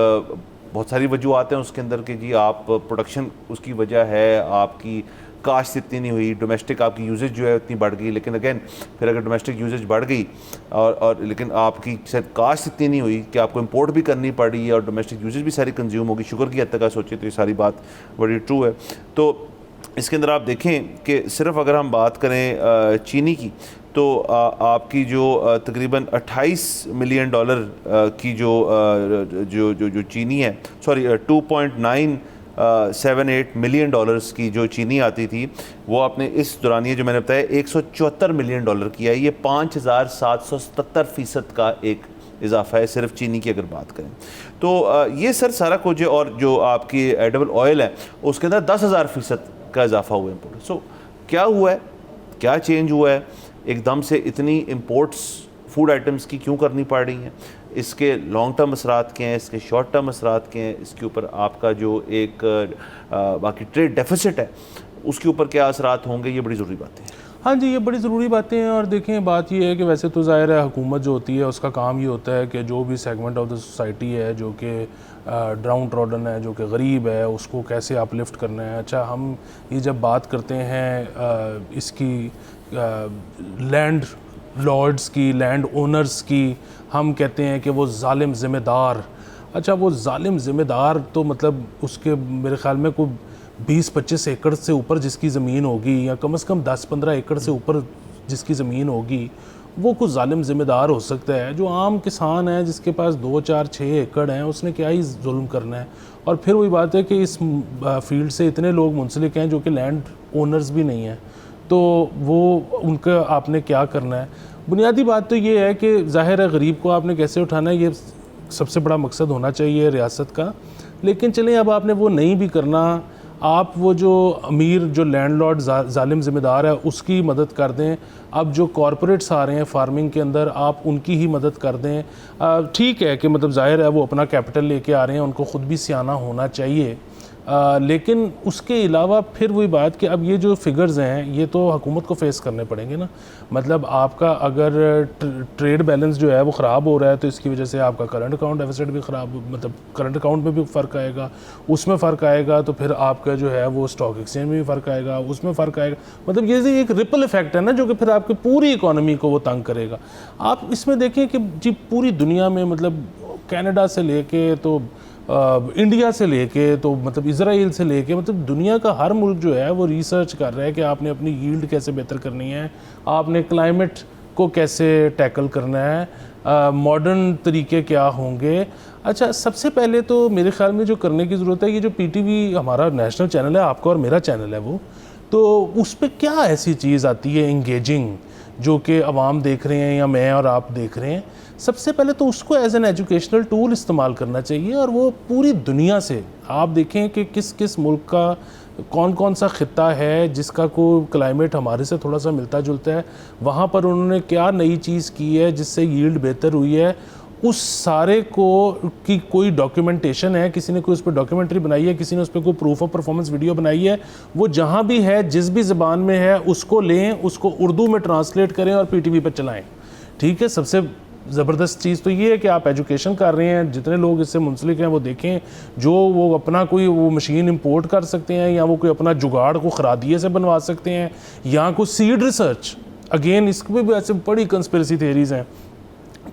بہت ساری وجوہات ہیں اس کے اندر کہ جی آپ پروڈکشن اس کی وجہ ہے، آپ کی کاشت اتنی نہیں ہوئی، ڈومیسٹک آپ کی یوزیج جو ہے اتنی بڑھ گئی. لیکن اگین پھر اگر ڈومیسٹک یوزیج بڑھ گئی اور لیکن آپ کی کاشت اتنی نہیں ہوئی کہ آپ کو امپورٹ بھی کرنی پڑی اور ڈومیسٹک یوزیج بھی ساری کنزیوم ہوگی، شوگر کی حد تک سوچیں تو یہ ساری بات بڑی ٹرو ہے. تو اس کے اندر آپ دیکھیں کہ صرف اگر ہم بات کریں چینی کی تو آپ کی جو تقریباً $28 ملین کی جو چینی ہے، سوری $2.978 ملین کی جو چینی آتی تھی وہ آپ نے اس دورانیے جو میں نے بتایا $174 ملین کی ہے. یہ 5777% کا ایک اضافہ ہے صرف چینی کی اگر بات کریں تو. یہ سر سارا کچھ ہے. اور جو آپ کی ایڈیبل آئل ہے اس کے اندر 10,000% کا اضافہ ہوا امپورٹ. سو کیا ہوا ہے، کیا چینج ہوا ہے؟ ایک دم سے اتنی امپورٹس فوڈ آئٹمس کی کیوں کرنی پڑ رہی ہیں؟ اس کے لانگ ٹرم اثرات کیا ہیں، اس کے شارٹ ٹرم اثرات کیا ہیں، اس کے اوپر آپ کا جو ایک باقی ٹریڈ ڈیفیسٹ ہے اس کے اوپر کیا اثرات ہوں گے؟ یہ بڑی ضروری باتیں ہیں. ہاں جی یہ بڑی ضروری باتیں ہیں. اور دیکھیں بات یہ ہے کہ ویسے تو ظاہر ہے حکومت جو ہوتی ہے اس کا کام یہ ہوتا ہے کہ جو بھی سیگمنٹ آف دا سوسائٹی ہے جو کہ ڈاؤن ٹراڈن ہے، جو کہ غریب ہے، اس کو کیسے اپ لفٹ کرنا ہے. اچھا ہم یہ جب بات کرتے ہیں اس کی لینڈ لارڈز کی، لینڈ اونرز کی، ہم کہتے ہیں کہ وہ ظالم ذمہ دار اچھا وہ ظالم ذمہ دار تو مطلب اس کے میرے خیال میں کوئی 20-25 ایکڑ سے اوپر جس کی زمین ہوگی یا کم از کم 10-15 ایکڑ سے اوپر جس کی زمین ہوگی وہ کچھ ظالم ذمہ دار ہو سکتا ہے. جو عام کسان ہے جس کے پاس 2-4-6 ایکڑ ہیں اس نے کیا ہی ظلم کرنا ہے. اور پھر وہی بات ہے کہ اس فیلڈ سے اتنے لوگ منسلک ہیں جو کہ لینڈ اونرز بھی نہیں ہیں, تو وہ ان کا آپ نے کیا کرنا ہے. بنیادی بات تو یہ ہے کہ ظاہر ہے غریب کو آپ نے کیسے اٹھانا ہے, یہ سب سے بڑا مقصد ہونا چاہیے ریاست کا. لیکن چلیں اب آپ نے وہ نہیں بھی کرنا, آپ وہ جو امیر جو لینڈ لارڈ ظالم ذمہ دار ہے اس کی مدد کر دیں. اب جو کارپوریٹس آ رہے ہیں فارمنگ کے اندر آپ ان کی ہی مدد کر دیں. ٹھیک ہے کہ مطلب ظاہر ہے وہ اپنا کیپٹل لے کے آ رہے ہیں, ان کو خود بھی سیانہ ہونا چاہیے, لیکن اس کے علاوہ پھر وہی بات کہ اب یہ جو فگرز ہیں یہ تو حکومت کو فیس کرنے پڑیں گے نا. مطلب آپ کا اگر ٹریڈ بیلنس جو ہے وہ خراب ہو رہا ہے تو اس کی وجہ سے آپ کا کرنٹ اکاؤنٹ ڈیفیسٹ بھی خراب, مطلب کرنٹ اکاؤنٹ میں بھی فرق آئے گا, اس میں فرق آئے گا, تو پھر آپ کا جو ہے وہ اسٹاک ایکسچینج میں بھی فرق آئے گا, اس میں فرق آئے گا. مطلب یہ ایک رپل ایفیکٹ ہے نا جو کہ پھر آپ کی پوری اکانومی کو وہ تنگ کرے گا. آپ اس میں دیکھیں کہ جی پوری دنیا میں مطلب کینیڈا سے لے کے تو انڈیا سے لے کے تو مطلب اسرائیل سے لے کے مطلب دنیا کا ہر ملک جو ہے وہ ریسرچ کر رہا ہے کہ آپ نے اپنی ییلڈ کیسے بہتر کرنی ہے, آپ نے کلائمیٹ کو کیسے ٹیکل کرنا ہے, ماڈرن طریقے کیا ہوں گے. اچھا سب سے پہلے تو میرے خیال میں جو کرنے کی ضرورت ہے, یہ جو پی ٹی وی ہمارا نیشنل چینل ہے آپ کا اور میرا چینل ہے وہ, تو اس پہ کیا ایسی چیز آتی ہے انگیجنگ جو کہ عوام دیکھ رہے ہیں یا میں اور آپ دیکھ رہے ہیں. سب سے پہلے تو اس کو ایز این ایجوکیشنل ٹول استعمال کرنا چاہیے, اور وہ پوری دنیا سے آپ دیکھیں کہ کس کس ملک کا کون کون سا خطہ ہے جس کا کوئی کلائمیٹ ہمارے سے تھوڑا سا ملتا جلتا ہے, وہاں پر انہوں نے کیا نئی چیز کی ہے جس سے ییلڈ بہتر ہوئی ہے. اس سارے کو کی کوئی ڈاکیومنٹیشن ہے, کسی نے کوئی اس پہ ڈاکیومنٹری بنائی ہے, کسی نے اس پہ کوئی پروف آف پرفارمنس ویڈیو بنائی ہے, وہ جہاں بھی ہے جس بھی زبان میں ہے اس کو لیں, اس کو اردو میں ٹرانسلیٹ کریں اور پی ٹی وی پہ چلائیں. ٹھیک ہے, سب سے زبردست چیز تو یہ ہے کہ آپ ایجوکیشن کر رہے ہیں, جتنے لوگ اس سے منسلک ہیں وہ دیکھیں, جو وہ اپنا کوئی وہ مشین امپورٹ کر سکتے ہیں یا وہ کوئی اپنا جگاڑ کو خرادیے سے بنوا سکتے ہیں, یا کوئی سیڈ ریسرچ, اگین اس کو بھی ایسے بڑی کنسپریسی تھیریز ہیں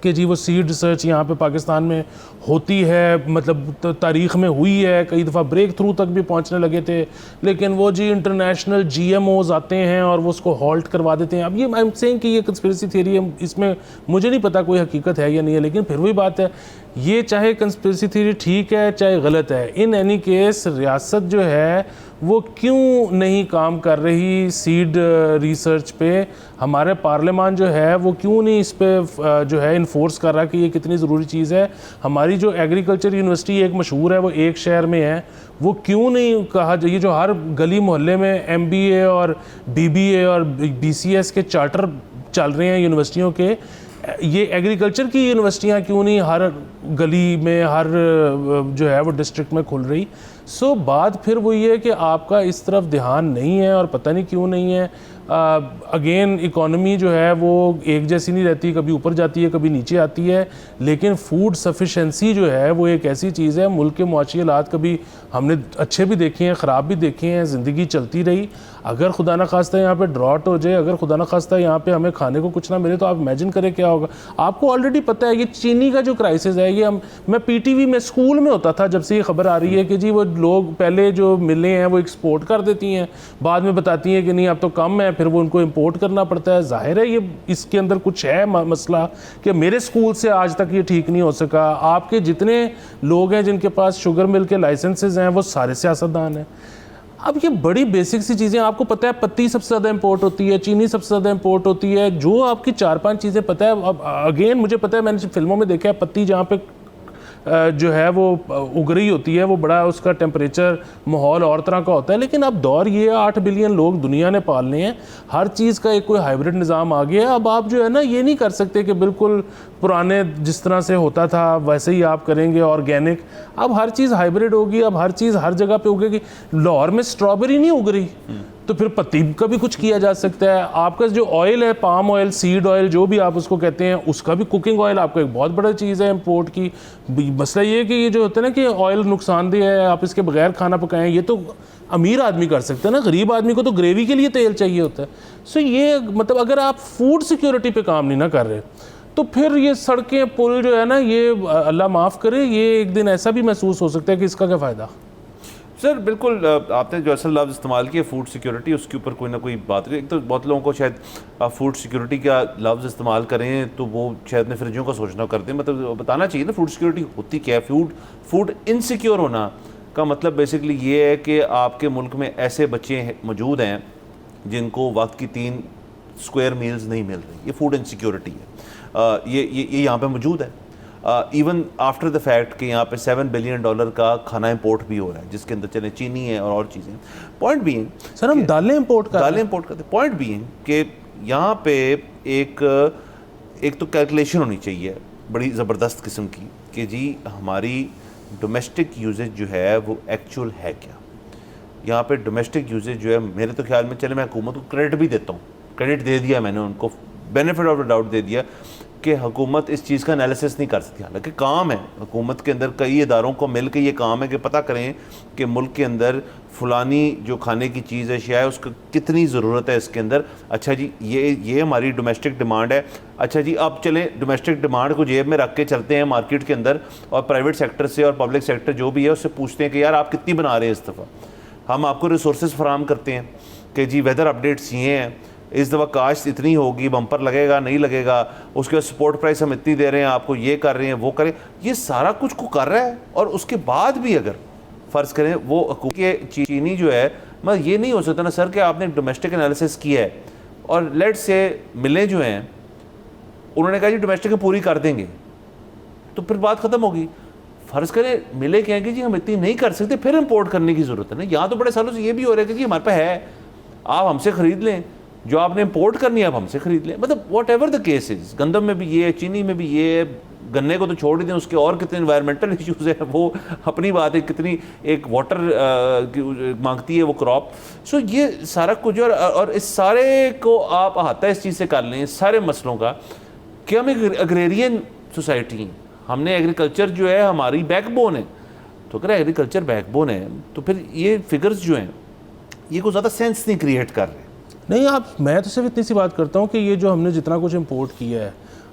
کہ جی وہ سیڈ ریسرچ یہاں پہ پاکستان میں ہوتی ہے, مطلب تاریخ میں ہوئی ہے, کئی دفعہ بریک تھرو تک بھی پہنچنے لگے تھے, لیکن وہ جی انٹرنیشنل جی ایم اوز آتے ہیں اور وہ اس کو ہالٹ کروا دیتے ہیں. اب یہ آئی ایم سیئنگ کہ یہ کنسپریسی تھیوری ہے, اس میں مجھے نہیں پتا کوئی حقیقت ہے یا نہیں ہے, لیکن پھر وہی بات ہے, یہ چاہے کنسپریسی تھیوری ٹھیک ہے چاہے غلط ہے, ان اینی کیس ریاست جو ہے وہ کیوں نہیں کام کر رہی سیڈ ریسرچ پہ. ہمارے پارلیمان جو ہے وہ کیوں نہیں اس پہ جو ہے انفورس کر رہا کہ یہ کتنی ضروری چیز ہے. ہماری جو ایگریکلچر یونیورسٹی ایک مشہور ہے وہ ایک شہر میں ہے, وہ کیوں نہیں کہا یہ جو ہر گلی محلے میں ایم بی اے اور بی بی اے اور بی سی ایس کے چارٹر چل رہے ہیں یونیورسٹیوں کے, یہ ایگریکلچر کی یونیورسٹیاں کیوں نہیں ہر گلی میں ہر جو ہے وہ ڈسٹرکٹ میں کھل رہی. سو بات پھر وہی ہے کہ آپ کا اس طرف دھیان نہیں ہے, اور پتہ نہیں کیوں نہیں ہے. اگین اکانومی جو ہے وہ ایک جیسی نہیں رہتی, کبھی اوپر جاتی ہے کبھی نیچے آتی ہے, لیکن فوڈ سفیشنسی جو ہے وہ ایک ایسی چیز ہے. ملک کے معاشی حالات کبھی ہم نے اچھے بھی دیکھے ہیں, خراب بھی دیکھے ہیں, زندگی چلتی رہی. اگر خدا نہ خواستہ یہاں پہ ڈراٹ ہو جائے, اگر خدا نہ خواستہ یہاں پہ ہمیں کھانے کو کچھ نہ ملے, تو آپ امیجن کریں کیا ہوگا. آپ کو آلریڈی پتہ ہے یہ چینی کا جو کرائسس ہے, یہ میں پی ٹی وی میں اسکول میں ہوتا تھا جب سے یہ خبر آ رہی ہے کہ جی وہ لوگ پہلے جو ملیں ہیں وہ ایکسپورٹ کر دیتی ہیں, بعد میں بتاتی ہیں کہ نہیں اب تو کم ہے, پھر وہ ان کو امپورٹ کرنا پڑتا ہے. ظاہر ہے یہ اس کے اندر کچھ ہے مسئلہ کہ میرے اسکول سے آج تک یہ ٹھیک نہیں ہو سکا. آپ کے جتنے لوگ ہیں جن کے پاس شوگر مل کے لائسنسز ہیں وہ سارے سیاستدان ہیں. اب یہ بڑی بیسک سی چیزیں, آپ کو پتہ ہے پتی سب سے زیادہ امپورٹ ہوتی ہے, چینی سب سے زیادہ امپورٹ ہوتی ہے, جو آپ کی 4-5 چیزیں پتہ ہے. اب اگین مجھے پتہ ہے, میں نے فلموں میں دیکھا ہے پتی جہاں پہ جو ہے وہ اگ رہی ہوتی ہے وہ بڑا اس کا ٹیمپریچر ماحول اور طرح کا ہوتا ہے, لیکن اب دور یہ 8 بلین لوگ دنیا نے پالنے ہیں, ہر چیز کا ایک کوئی ہائبرڈ نظام آ گیا ہے. اب آپ جو ہے نا یہ نہیں کر سکتے کہ بالکل پرانے جس طرح سے ہوتا تھا ویسے ہی آپ کریں گے آرگینک. اب ہر چیز ہائبرڈ ہوگی, اب ہر چیز ہر جگہ پہ اگے گی. لاہور میں اسٹرابیری نہیں اگ رہی تو پھر پتی کا بھی کچھ کیا جا سکتا ہے. آپ کا جو آئل ہے, پام آئل, سیڈ آئل, جو بھی آپ اس کو کہتے ہیں, اس کا بھی کوکنگ آئل آپ کا ایک بہت بڑا چیز ہے امپورٹ کی. مسئلہ یہ ہے کہ یہ جو ہوتا ہے نا کہ آئل نقصان دہ ہے, آپ اس کے بغیر کھانا پکائیں, یہ تو امیر آدمی کر سکتے ہیں نا, غریب آدمی کو تو گریوی کے لیے تیل چاہیے ہوتا ہے. سو یہ مطلب اگر آپ فوڈ سیکیورٹی پہ کام نہیں نہ کر رہے تو پھر یہ سڑکیں پل جو ہے نا یہ اللہ معاف کرے یہ ایک دن ایسا بھی محسوس ہو سکتا ہے کہ اس کا کیا فائدہ. سر بالکل آپ نے جو اصل لفظ استعمال کیا فوڈ سیکیورٹی اس کے اوپر کوئی نہ کوئی بات ہے. ایک تو بہت لوگوں کو شاید فوڈ سیکیورٹی کا لفظ استعمال کریں تو وہ شاید اپنے فریجوں کا سوچنا کرتے ہیں, مطلب بتانا چاہیے نا فوڈ سیکیورٹی ہوتی کیا ہے. فوڈ انسیکیور ہونا کا مطلب بیسکلی یہ ہے کہ آپ کے ملک میں ایسے بچے موجود ہیں جن کو وقت کی 3 اسکوائر میلز نہیں مل رہی. یہ فوڈ انسیکیورٹی ہے, یہ یہاں پہ موجود ہے. ایون آفٹر دا فیکٹ کہ یہاں پہ $7 بلین کا کھانا امپورٹ بھی ہو رہا ہے جس کے اندر چلے چینی ہے اور چیزیں. پوائنٹ بھی ہیں سر ہم دالیں امپورٹ کرتے ہیں. پوائنٹ بھی ہیں کہ یہاں پہ ایک تو کیلکولیشن ہونی چاہیے بڑی زبردست قسم کی کہ جی ہماری ڈومیسٹک یوزیج جو ہے وہ ایکچوئل ہے کیا. یہاں پہ ڈومیسٹک یوزیج جو ہے میرے تو خیال میں چلے میں حکومت کو کریڈٹ بھی دیتا ہوں, کریڈٹ دے دیا میں نے ان کو, بینیفٹ آف دا ڈاؤٹ دے دیا کہ حکومت اس چیز کا انالیسس نہیں کر سکتی. حالانکہ کام ہے حکومت کے اندر کئی اداروں کو مل کے یہ کام ہے کہ پتہ کریں کہ ملک کے اندر فلانی جو کھانے کی چیز ہے شاید اس کو کتنی ضرورت ہے اس کے اندر. اچھا جی یہ ہماری ڈومیسٹک ڈیمانڈ ہے. اچھا جی اب چلیں ڈومیسٹک ڈیمانڈ کو جیب میں رکھ کے چلتے ہیں مارکیٹ کے اندر اور پرائیویٹ سیکٹر سے اور پبلک سیکٹر جو بھی ہے اس سے پوچھتے ہیں کہ یار آپ کتنی بنا رہے ہیں اس دفعہ. ہم آپ کو ریسورسز فراہم کرتے ہیں کہ جی ویدر اپڈیٹس یہ ہیں, اس دفعہ کاشت اتنی ہوگی, بمپر لگے گا نہیں لگے گا, اس کے بعد سپورٹ پرائس ہم اتنی دے رہے ہیں آپ کو, یہ کر رہے ہیں وہ کریں. یہ سارا کچھ کو کر رہا ہے اور اس کے بعد بھی اگر فرض کریں وہ چینی جو ہے مگر یہ نہیں ہو سکتا نا سر کہ آپ نے ڈومیسٹک انالیسس کیا ہے اور لیٹ سے ملیں جو ہیں انہوں نے کہا جی ڈومیسٹک پوری کر دیں گے تو پھر بات ختم ہوگی. فرض کریں ملے کہیں گے جی ہم اتنی نہیں کر سکتے پھر امپورٹ کرنے کی ضرورت ہے نا. یہاں تو بڑے سالوں سے یہ بھی ہو رہا ہے کہ جی ہمارے پاس ہے آپ ہم سے خرید لیں, جو آپ نے امپورٹ کرنی ہے آپ ہم سے خرید لیں. مطلب واٹ ایور دا کیسز, گندم میں بھی یہ ہے, چینی میں بھی یہ ہے, گنے کو تو چھوڑ ہی دیں, اس کے اور کتنے انوائرمنٹل ایشوز ہیں وہ اپنی بات ہے, کتنی ایک واٹر مانگتی ہے وہ کراپ. سو یہ سارا کچھ اور اس سارے کو آپ احاطہ اس چیز سے کر لیں سارے مسئلوں کا کہ ہم ایک اگریرین سوسائٹی ہیں, ہم نے ایگریکلچر جو ہے ہماری بیک بون ہے. تو اگر ایگریکلچر بیک بون ہے تو پھر یہ فگرز جو ہیں یہ کوئی زیادہ سینس نہیں کریٹ کر رہے. نہیں آپ میں تو صرف اتنی سی بات کرتا ہوں کہ یہ جو ہم نے جتنا کچھ امپورٹ کیا ہے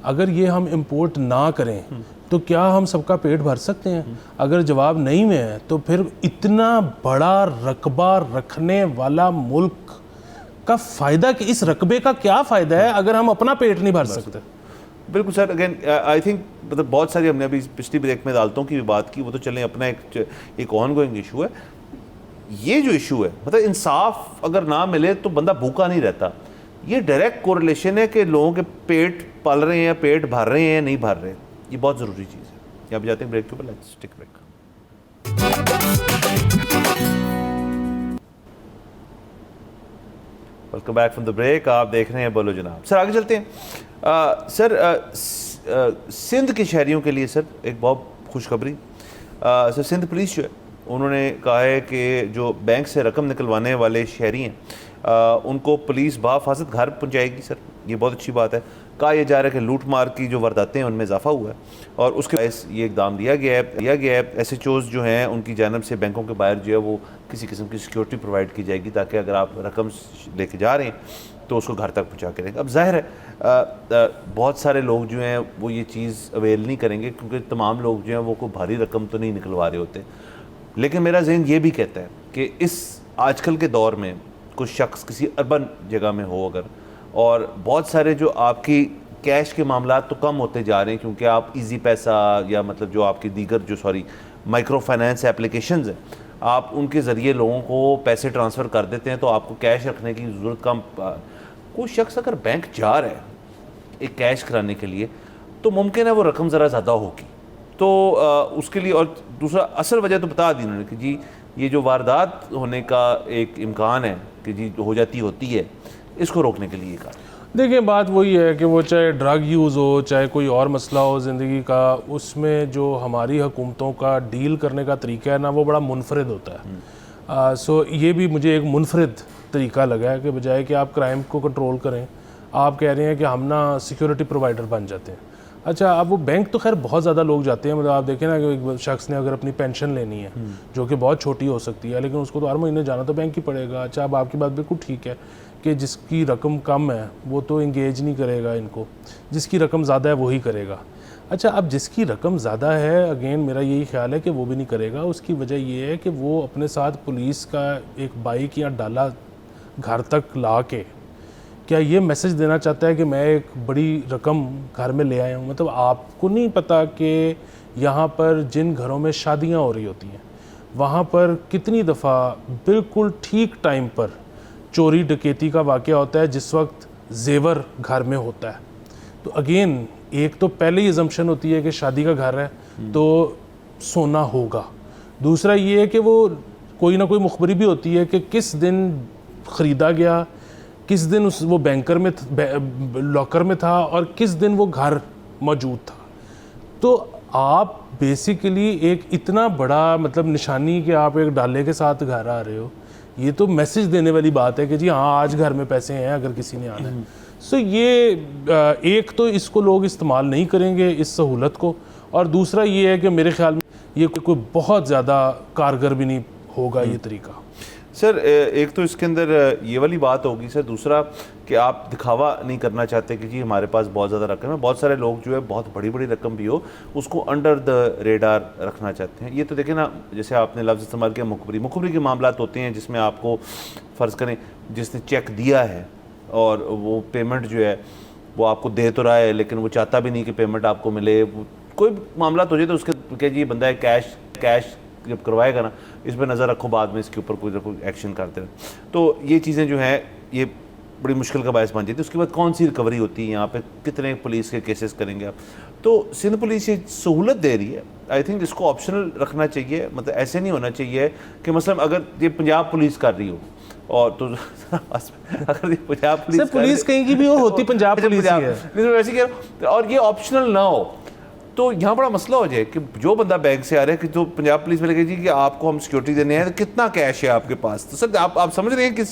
اگر یہ ہم امپورٹ نہ کریں تو کیا ہم سب کا پیٹ بھر سکتے ہیں؟ اگر جواب نہیں میں ہے تو پھر اتنا بڑا رقبہ رکھنے والا ملک کا فائدہ کہ اس رقبے کا کیا فائدہ ہے اگر ہم اپنا پیٹ نہیں بھر سکتے؟ بالکل سر, اگین آئی تھنک مطلب بہت ساری ہم نے ابھی پچھلی بریک میں عدالتوں کی بھی بات کی, وہ تو چلیں اپنا ایک آن گوئنگ ایشو ہے. یہ جو ایشو ہے مطلب انصاف اگر نہ ملے تو بندہ بھوکا نہیں رہتا. یہ ڈائریکٹ کوریلیشن ہے کہ لوگوں کے پیٹ پل رہے ہیں, پیٹ بھر رہے ہیں نہیں بھر رہے. یہ بہت ضروری چیز ہے. یہاں پہ جاتے ہیں بریک کے اوپر, let's take break. Welcome back from the break. آپ دیکھ رہے ہیں بولو جناب. سر آگے چلتے ہیں. سر سندھ کے شہریوں کے لیے سر ایک بہت خوشخبری. سر سندھ پولیس جو ہے انہوں نے کہا ہے کہ جو بینک سے رقم نکلوانے والے شہری ہیں ان کو پولیس بحفاظت گھر پہنچائے گی. سر یہ بہت اچھی بات ہے. کہا یہ جا رہا ہے کہ لوٹ مار کی جو وارداتیں ہیں ان میں اضافہ ہوا ہے اور اس کے باعث یہ اقدام لیا گیا ہے. ایس ایچ اوز جو ہیں ان کی جانب سے بینکوں کے باہر جو ہے وہ کسی قسم کی سیکیورٹی پرووائڈ کی جائے گی تاکہ اگر آپ رقم لے کے جا رہے ہیں تو اس کو گھر تک پہنچا کے رہیں گے. اب ظاہر ہے بہت سارے لوگ جو ہیں وہ یہ چیز اویل نہیں کریں گے کیونکہ تمام لوگ جو ہیں وہ کوئی بھاری رقم تو نہیں نکلوا رہے ہوتے. لیکن میرا ذہن یہ بھی کہتا ہے کہ اس آج کل کے دور میں کچھ شخص کسی اربن جگہ میں ہو اگر, اور بہت سارے جو آپ کی کیش کے معاملات تو کم ہوتے جا رہے ہیں کیونکہ آپ ایزی پیسہ یا مطلب جو آپ کی دیگر مائکرو فائنانس ایپلیکیشنز ہیں آپ ان کے ذریعے لوگوں کو پیسے ٹرانسفر کر دیتے ہیں تو آپ کو کیش رکھنے کی ضرورت کم. کوئی شخص اگر بینک جا رہا ہے ایک کیش کرانے کے لیے تو ممکن ہے وہ رقم ذرا زیادہ ہوگی تو اس کے لیے. اور دوسرا اصل وجہ تو بتا دی انہوں نے کہ جی یہ جو واردات ہونے کا ایک امکان ہے کہ جی ہو جاتی ہوتی ہے, اس کو روکنے کے لیے کہا. دیکھیں بات وہی ہے کہ وہ چاہے ڈرگ یوز ہو چاہے کوئی اور مسئلہ ہو زندگی کا, اس میں جو ہماری حکومتوں کا ڈیل کرنے کا طریقہ ہے نا وہ بڑا منفرد ہوتا ہے. سو یہ بھی مجھے ایک منفرد طریقہ لگا ہے کہ بجائے کہ آپ کرائم کو کنٹرول کریں آپ کہہ رہے ہیں کہ ہم نا سیکیورٹی پرووائڈر بن جاتے ہیں. اچھا اب وہ بینک تو خیر بہت زیادہ لوگ جاتے ہیں, مطلب آپ دیکھیں نا کہ ایک شخص نے اگر اپنی پینشن لینی ہے جو کہ بہت چھوٹی ہو سکتی ہے لیکن اس کو تو ہر مہینے جانا تو بینک ہی پڑے گا. اچھا اب آپ کی بات بالکل ٹھیک ہے کہ جس کی رقم کم ہے وہ تو انگیج نہیں کرے گا ان کو, جس کی رقم زیادہ ہے وہی کرے گا. اچھا اب جس کی رقم زیادہ ہے اگین میرا یہی خیال ہے کہ وہ بھی نہیں کرے گا. اس کی وجہ یہ ہے کہ وہ اپنے ساتھ پولیس کا ایک بائک یا ڈالا گھر تک لا کے کیا یہ میسج دینا چاہتا ہے کہ میں ایک بڑی رقم گھر میں لے آیا ہوں. مطلب آپ کو نہیں پتہ کہ یہاں پر جن گھروں میں شادیاں ہو رہی ہوتی ہیں وہاں پر کتنی دفعہ بالکل ٹھیک ٹائم پر چوری ڈکیتی کا واقعہ ہوتا ہے جس وقت زیور گھر میں ہوتا ہے. تو اگین ایک تو پہلے ہی ازمپشن ہوتی ہے کہ شادی کا گھر ہے تو سونا ہوگا. دوسرا یہ ہے کہ وہ کوئی نہ کوئی مخبری بھی ہوتی ہے کہ کس دن خریدا گیا, کس دن وہ بینکر میں لاکر میں تھا اور کس دن وہ گھر موجود تھا. تو آپ بیسیکلی ایک اتنا بڑا مطلب نشانی کہ آپ ایک ڈالے کے ساتھ گھر آ رہے ہو, یہ تو میسج دینے والی بات ہے کہ جی ہاں آج گھر میں پیسے ہیں اگر کسی نے آنا ہے. سو یہ ایک تو اس کو لوگ استعمال نہیں کریں گے اس سہولت کو, اور دوسرا یہ ہے کہ میرے خیال میں یہ کوئی بہت زیادہ کارگر بھی نہیں ہوگا یہ طریقہ. سر ایک تو اس کے اندر یہ والی بات ہوگی سر. دوسرا کہ آپ دکھاوا نہیں کرنا چاہتے کہ جی ہمارے پاس بہت زیادہ رقم ہے. بہت سارے لوگ جو ہے بہت بڑی بڑی رقم بھی ہو اس کو انڈر دا ریڈار رکھنا چاہتے ہیں. یہ تو دیکھیں نا جیسے آپ نے لفظ استعمال کیا مخبری کے معاملات ہوتے ہیں جس میں آپ کو فرض کریں جس نے چیک دیا ہے اور وہ پیمنٹ جو ہے وہ آپ کو دے تو رہا ہے لیکن وہ چاہتا بھی نہیں کہ پیمنٹ آپ کو ملے. کوئی معاملات ہو جائے تو اس کے کہ جی بندہ ہے کیش جب کروائے گا نا اس پہ نظر رکھو, بعد میں اس کے اوپر کوئی نہ کوئی ایکشن کرتے رہے. تو یہ چیزیں جو ہیں یہ بڑی مشکل کا باعث بن جاتی ہے. اس کے بعد کون سی ریکوری ہوتی ہے, یہاں پہ کتنے پولیس کے کیسز کریں گے آپ. تو سندھ پولیس یہ سہولت دے رہی ہے, آئی تھنک اس کو آپشنل رکھنا چاہیے. مطلب ایسے نہیں ہونا چاہیے کہ مثلا اگر یہ پنجاب پولیس کر رہی ہو اور تو اگر یہ پنجاب پولیس کہیں کی بھی ہوتی پنجاب پولیس ویسے کیا اور یہ آپشنل نہ ہو تو یہاں بڑا مسئلہ ہو جائے کہ جو بندہ بینک سے آ رہا ہے کہ جو پنجاب پولیس میں لگے جی کہ آپ کو ہم سیکیورٹی دینے ہیں کتنا کیش ہے آپ کے پاس. تو سر آپ سمجھ رہے ہیں کہ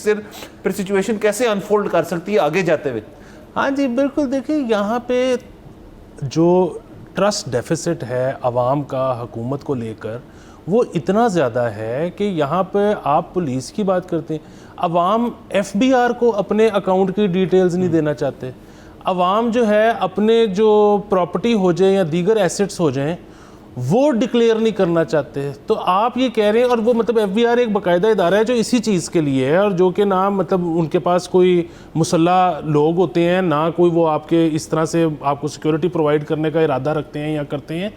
پھر سچویشن کیسے انفولڈ کر سکتی ہے آگے جاتے ہوئے. ہاں جی بالکل. دیکھیں یہاں پہ جو ٹرسٹ ڈیفیسٹ ہے عوام کا حکومت کو لے کر وہ اتنا زیادہ ہے کہ یہاں پہ آپ پولیس کی بات کرتے ہیں, عوام ایف بی آر کو اپنے اکاؤنٹ کی ڈیٹیلز نہیں دینا چاہتے. عوام جو ہے اپنے جو پراپرٹی ہو جائے یا دیگر ایسٹس ہو جائیں وہ ڈکلیئر نہیں کرنا چاہتے. تو آپ یہ کہہ رہے ہیں, اور وہ مطلب ایف بی آر ایک باقاعدہ ادارہ ہے جو اسی چیز کے لیے ہے, اور جو کہ نہ مطلب ان کے پاس کوئی مسلح لوگ ہوتے ہیں نہ کوئی وہ آپ کے اس طرح سے آپ کو سیکیورٹی پرووائڈ کرنے کا ارادہ رکھتے ہیں یا کرتے ہیں.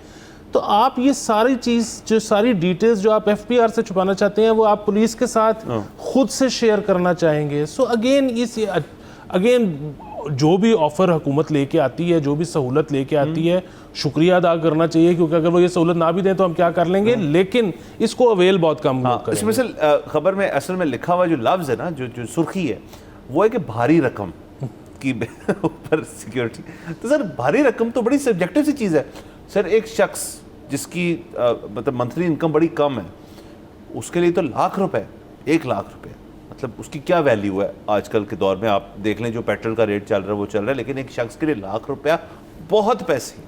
تو آپ یہ ساری چیز جو ساری ڈیٹیلز جو آپ ایف بی آر سے چھپانا چاہتے ہیں وہ آپ پولیس کے ساتھ خود سے شیئر کرنا چاہیں گے. سو اگین جو بھی آفر حکومت لے کے آتی ہے, جو بھی سہولت لے کے آتی ہے, شکریہ ادا کرنا چاہیے, کیونکہ اگر وہ یہ سہولت نہ بھی دیں تو ہم کیا کر لیں گے, لیکن اس کو اویل بہت کم کریں. اس میں سے خبر میں اصل میں لکھا ہوا جو لفظ ہے نا جو سرخی ہے وہ ہے کہ بھاری رقم کی اوپر سیکیورٹی. تو سر بھاری رقم تو بڑی سبجیکٹو سی چیز ہے. سر ایک شخص جس کی مطلب منتھلی انکم بڑی کم ہے اس کے لیے تو لاکھ روپے 1 لاکھ روپے مطلب اس کی کیا ویلیو ہے آج کل کے دور میں. آپ دیکھ لیں جو پیٹرول کا ریٹ چل رہا ہے وہ چل رہا ہے, لیکن ایک شخص کے لیے 1 لاکھ روپیہ بہت پیسے,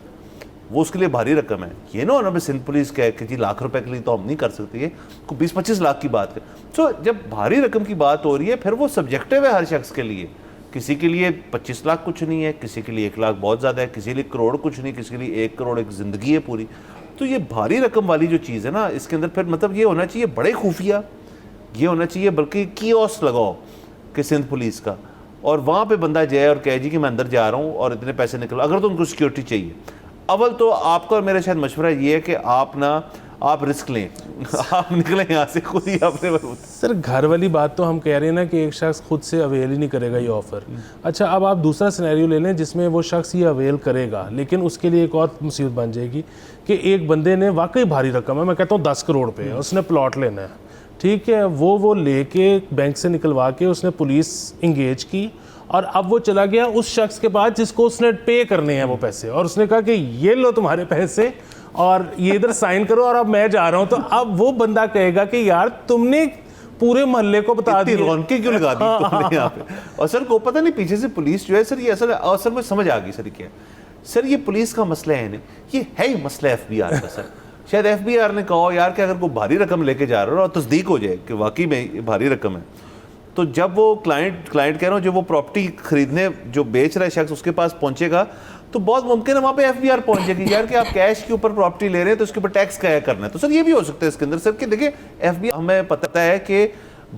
وہ اس کے لیے بھاری رقم ہے. یہ نہ ہونا بھی سندھ پولیس کہے کہ جی 1 لاکھ روپے کے لیے تو ہم نہیں کر سکتے, یہ کوئی 20-25 لاکھ کی بات کریں. سو جب بھاری رقم کی بات ہو رہی ہے پھر وہ سبجیکٹو ہے ہر شخص کے لیے. کسی کے لیے 25 لاکھ کچھ نہیں ہے, کسی کے لیے 1 لاکھ بہت زیادہ ہے, کسی کے لیے 1 کروڑ کچھ نہیں, کسی کے لیے 1 کروڑ ایک زندگی ہے پوری. تو یہ بھاری رقم والی جو چیز ہے نا اس کے اندر پھر مطلب یہ ہونا چاہیے بڑے خفیہ, یہ ہونا چاہیے بلکہ کیوس لگاؤ کہ سندھ پولیس کا, اور وہاں پہ بندہ جائے اور کہے جی کہ میں اندر جا رہا ہوں اور اتنے پیسے نکلو. اگر تو ان کو سیکیورٹی چاہیے, اول تو آپ کا اور میرا شاید مشورہ یہ ہے کہ آپ رسک لیں, آپ نکلیں یہاں سے خود ہی اپنے. سر گھر والی بات تو ہم کہہ رہے ہیں نا کہ ایک شخص خود سے اویل ہی نہیں کرے گا یہ آفر. اچھا اب آپ دوسرا سینیریو لے لیں جس میں وہ شخص یہ اویل کرے گا, لیکن اس کے لیے ایک اور مصیبت بن جائے گی کہ ایک بندے نے واقعی بھاری رقم ہے, میں کہتا ہوں 10 کروڑ پہ, اس نے پلاٹ لینا ہے, ٹھیک ہے, وہ لے کے بینک سے نکلوا کے اس نے پولیس انگیج کی, اور اب وہ چلا گیا اس شخص کے پاس جس کو اس نے پے کرنے ہیں وہ پیسے, اور اس نے کہا کہ یہ لو تمہارے پیسے اور یہ ادھر سائن کرو اور اب میں جا رہا ہوں. تو اب وہ بندہ کہے گا کہ یار تم نے پورے محلے کو بتا دی, رونقیں کیوں لگا دی تم نے یہاں پہ. اور سر کو پتہ نہیں پیچھے سے پولیس جو ہے سر یہ اصل میں سمجھ آ گئی سر کیا ہے. سر یہ پولیس کا مسئلہ ہے نہیں, یہ ہے ہی مسئلہ ایف بی آر کا. سر شاید ایف بی آر نے کہا یار کہ اگر کوئی بھاری رقم لے کے جا رہا ہو اور تصدیق ہو جائے کہ واقعی میں بھاری رقم ہے تو جب وہ کلائنٹ کہہ رہا ہوں جو وہ پراپرٹی خریدنے جو بیچ رہا ہے شخص اس کے پاس پہنچے گا تو بہت ممکن ہے وہاں پہ ایف بی آر پہنچے گی یار کہ آپ کیش کے اوپر پراپرٹی لے رہے ہیں تو اس کے اوپر ٹیکس کیا کرنا ہے. تو سر یہ بھی ہو سکتا ہے اس کے اندر سر کہ دیکھیں ایف بی آر ہمیں پتہ ہے کہ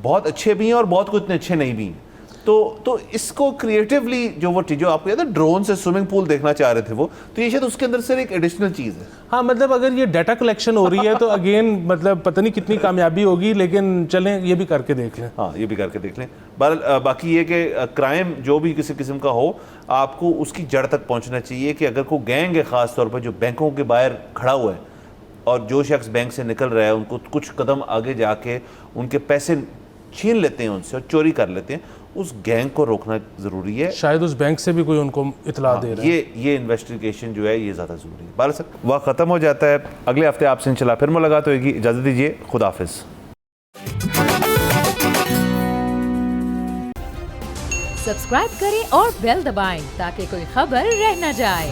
بہت اچھے بھی ہیں اور بہت کو اتنے اچھے نہیں بھی ہیں. تو اس کو کریٹیولی جو آپ کو یاد ہے ڈرون سے سوئمنگ پول دیکھنا چاہ رہے تھے وہ تو یہ شاید اس کے اندر سر ایک ایڈیشنل چیز ہے. ہاں مطلب اگر یہ ڈیٹا کلیکشن ہو رہی ہے تو اگین مطلب پتہ نہیں کتنی کامیابی ہوگی, لیکن چلیں یہ بھی کر کے دیکھ لیں. ہاں یہ بھی کر کے دیکھ لیں. باقی یہ کہ کرائم جو بھی کسی قسم کا ہو آپ کو اس کی جڑ تک پہنچنا چاہیے کہ اگر کوئی گینگ ہے خاص طور پر جو بینکوں کے باہر کھڑا ہوا ہے اور جو شخص بینک سے نکل رہا ہے ان کو کچھ قدم آگے جا کے ان کے پیسے چھین لیتے ہیں ان سے اور چوری کر لیتے ہیں, اس گینگ کو روکنا ضروری ہے. شاید اس بینک سے بھی کوئی ان کو اطلاع دے رہا ہے. یہ انویسٹیگیشن جو ہے یہ زیادہ ضروری ہے. بہرحال سر وقت ختم ہو جاتا ہے, اگلے ہفتے آپ سے انشاءاللہ پھر ملاقات ہوئے گی. اجازت دیجیے, خدا حافظ. سبسکرائب کریں اور بیل دبائیں تاکہ کوئی خبر رہ نہ جائے.